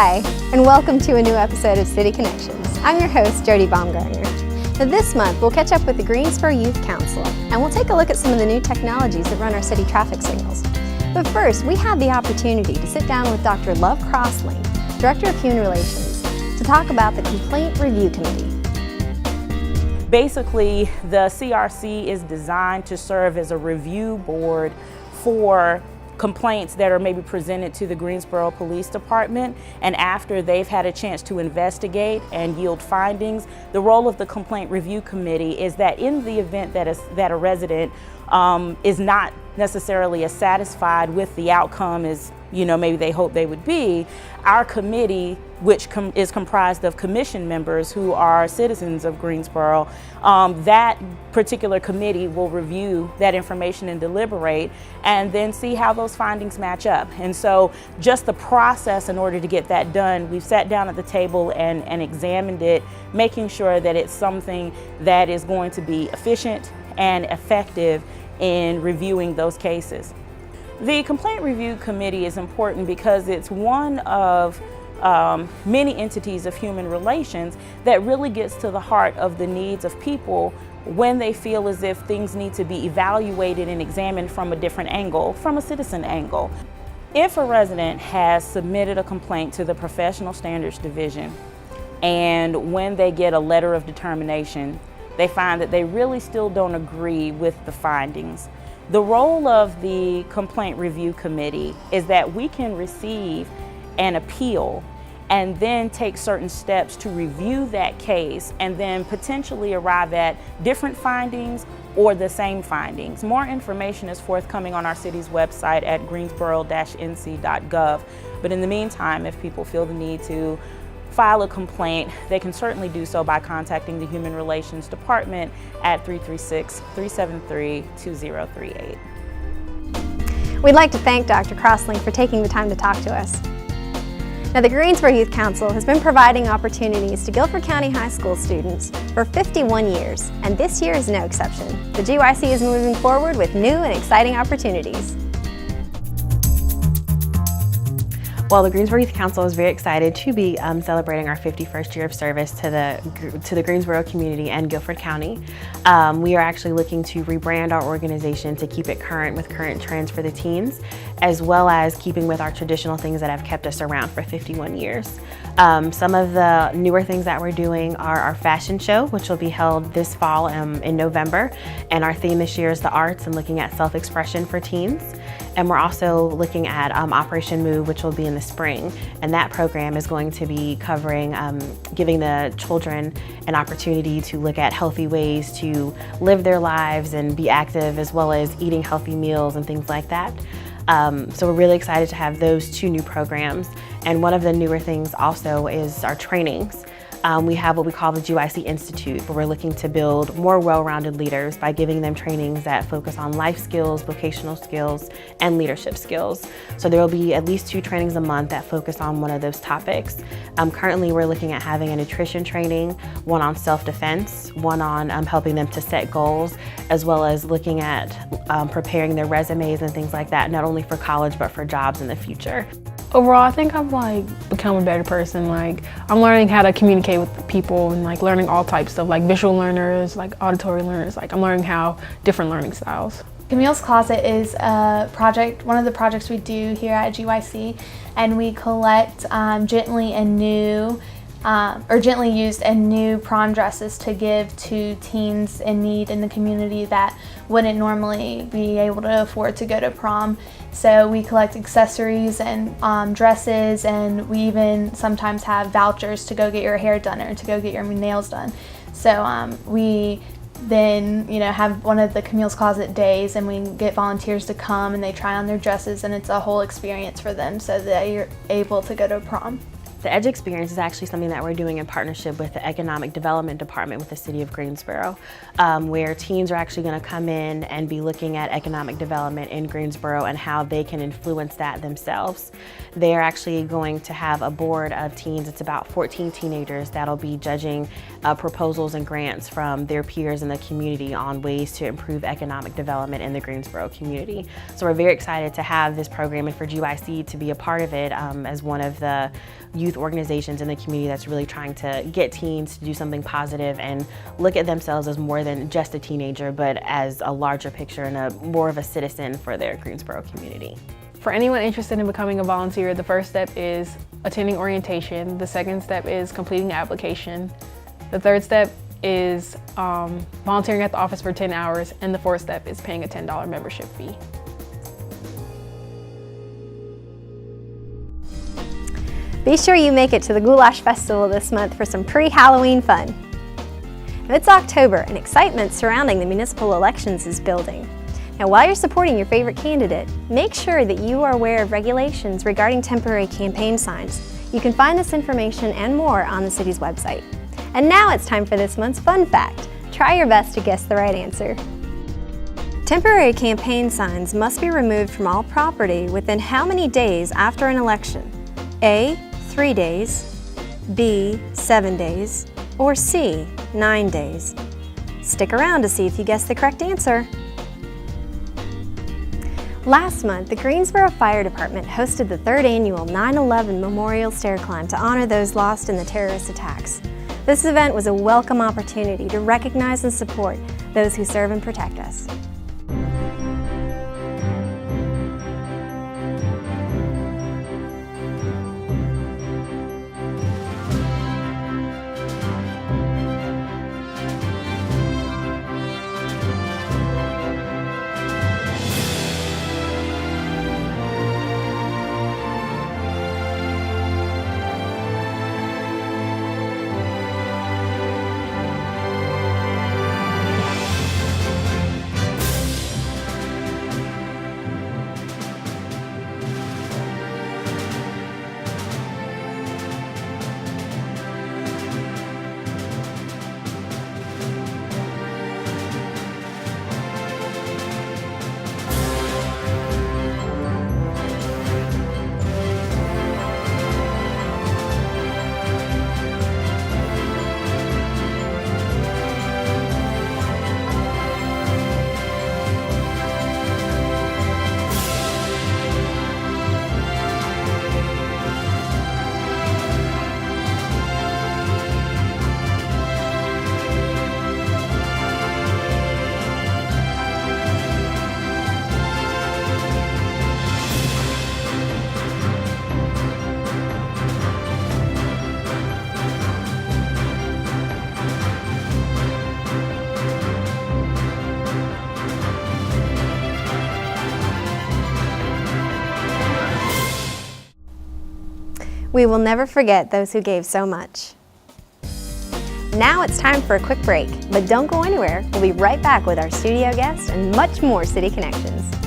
Hi, and welcome to a new episode of City Connections. I'm your host, Jody Baumgartner. Now this month, we'll catch up with the Greensboro Youth Council, and we'll take a look at some of the new technologies that run our city traffic signals. But first, we had the opportunity to sit down with Dr. Love Crossling, Director of Human Relations, to talk about the Complaint Review Committee. Basically, the CRC is designed to serve as a review board for complaints that are maybe presented to the Greensboro Police Department, and after they've had a chance to investigate and yield findings, the role of the Complaint Review Committee is that in the event that a resident is not necessarily as satisfied with the outcome as maybe they hope they would be, our committee, which is comprised of commission members who are citizens of Greensboro, that particular committee will review that information and deliberate and then see how those findings match up. And so just the process in order to get that done, we've sat down at the table and examined it, making sure that it's something that is going to be efficient and effective in reviewing those cases. The Complaint Review Committee is important because it's one of many entities of human relations that really gets to the heart of the needs of people when they feel as if things need to be evaluated and examined from a different angle, from a citizen angle. If a resident has submitted a complaint to the Professional Standards Division, and when they get a letter of determination, they find that they really still don't agree with the findings, the role of the Complaint Review Committee is that we can receive an appeal and then take certain steps to review that case and then potentially arrive at different findings or the same findings. More information is forthcoming on our city's website at greensboro-nc.gov. But in the meantime, if people feel the need to file a complaint, they can certainly do so by contacting the Human Relations Department at 336-373-2038. We'd like to thank Dr. Crossling for taking the time to talk to us. Now, the Greensboro Youth Council has been providing opportunities to Guilford County High School students for 51 years, and this year is no exception. The GYC is moving forward with new and exciting opportunities. Well, the Greensboro Youth Council is very excited to be celebrating our 51st year of service to the Greensboro community and Guilford County. We are actually looking to rebrand our organization to keep it current with current trends for the teens, as well as keeping with our traditional things that have kept us around for 51 years. Some of the newer things that we're doing are our fashion show, which will be held this fall in November. And our theme this year is the arts and looking at self-expression for teens. And we're also looking at Operation Move, which will be in the spring. And that program is going to be covering giving the children an opportunity to look at healthy ways to live their lives and be active, as well as eating healthy meals and things like that. So we're really excited to have those two new programs. And one of the newer things also is our trainings. We have what we call the GYC Institute, where we're looking to build more well-rounded leaders by giving them trainings that focus on life skills, vocational skills, and leadership skills. So there will be at least 2 trainings a month that focus on one of those topics. Currently, we're looking at having a nutrition training, one on self-defense, one on helping them to set goals, as well as looking at preparing their resumes and things like that, not only for college, but for jobs in the future. Overall, I think I've become a better person. I'm learning how to communicate with people and learning all types of visual learners, auditory learners. I'm learning how different learning styles. Camille's Closet is a project, one of the projects we do here at GYC, and we collect gently used and new prom dresses to give to teens in need in the community that wouldn't normally be able to afford to go to prom. So we collect accessories and dresses, and we even sometimes have vouchers to go get your hair done or to go get your nails done. So we then have one of the Camille's Closet days, and we get volunteers to come and they try on their dresses, and it's a whole experience for them so that you're able to go to prom. The EDGE experience is actually something that we're doing in partnership with the Economic Development Department with the City of Greensboro, where teens are actually going to come in and be looking at economic development in Greensboro and how they can influence that themselves. They're actually going to have a board of teens, it's about 14 teenagers, that'll be judging proposals and grants from their peers in the community on ways to improve economic development in the Greensboro community. So we're very excited to have this program and for GYC to be a part of it as one of the youth youth organizations in the community that's really trying to get teens to do something positive and look at themselves as more than just a teenager, but as a larger picture and more of a citizen for their Greensboro community. For anyone interested in becoming a volunteer, the first step is attending orientation. The second step is completing the application. The third step is volunteering at the office for 10 hours. And the fourth step is paying a $10 membership fee. Be sure you make it to the Goulash Festival this month for some pre-Halloween fun. It's October and excitement surrounding the municipal elections is building. Now, while you're supporting your favorite candidate, make sure that you are aware of regulations regarding temporary campaign signs. You can find this information and more on the city's website. And now it's time for this month's fun fact. Try your best to guess the right answer. Temporary campaign signs must be removed from all property within how many days after an election? A, 3 days, B, 7 days, or C, 9 days. Stick around to see if you guess the correct answer. Last month, the Greensboro Fire Department hosted the 3rd annual 9/11 Memorial Stair Climb to honor those lost in the terrorist attacks. This event was a welcome opportunity to recognize and support those who serve and protect us. We will never forget those who gave so much. Now it's time for a quick break, but don't go anywhere. We'll be right back with our studio guest and much more City Connections.